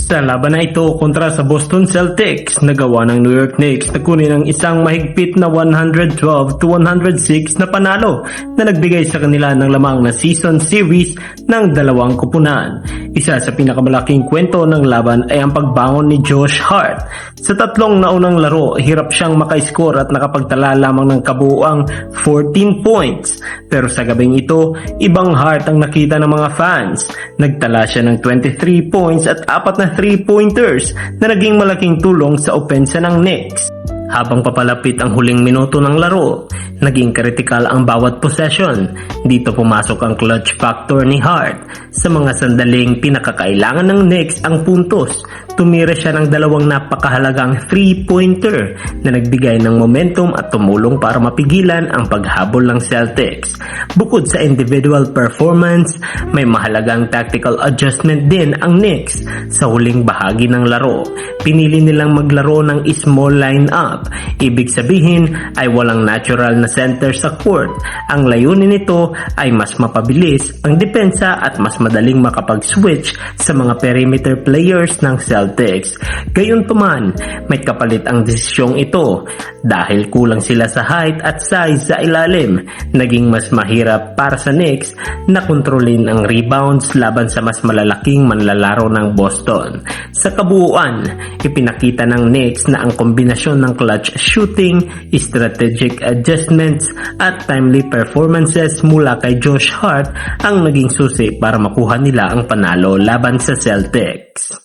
Sa laban na ito kontra sa Boston Celtics, nagawa ng New York Knicks na kunin ang isang mahigpit na 112-106 na panalo na nagbigay sa kanila ng lamang na season series ng 2 koponan. Isa sa pinakamalaking kwento ng laban ay ang pagbangon ni Josh Hart. Sa 3 naunang laro, hirap siyang maka-score at nakapagtala lamang ng kabuuang 14 points. Pero sa gabing ito, ibang Hart ang nakita ng mga fans. Nagtala siya ng 23 points at 4 na 3-pointers na naging malaking tulong sa opensa ng Knicks. Habang papalapit ang huling minuto ng laro, naging kritikal ang bawat possession. Dito pumasok ang clutch factor ni Hart. Sa mga sandaling pinakakailangan ng Knicks ang puntos, tumira siya ng 2 napakahalagang 3-pointer na nagbigay ng momentum at tumulong para mapigilan ang paghabol ng Celtics. Bukod sa individual performance, may mahalagang tactical adjustment din ang Knicks sa huling bahagi ng laro. Pinili nilang maglaro ng small lineup. Ibig sabihin ay walang natural na center sa court. Ang layunin nito ay mas mapabilis ang depensa at mas madaling makapag-switch sa mga perimeter players ng Celtics. Gayunpaman, may kapalit ang desisyong ito. Dahil kulang sila sa height at size sa ilalim, naging mas mahirap para sa Knicks na kontrolin ang rebounds laban sa mas malalaking manlalaro ng Boston. Sa kabuuan, ipinakita ng Knicks na ang kombinasyon ng clutch shooting, strategic adjustments at timely performances mula kay Josh Hart ang naging susi para makuha nila ang panalo laban sa Celtics.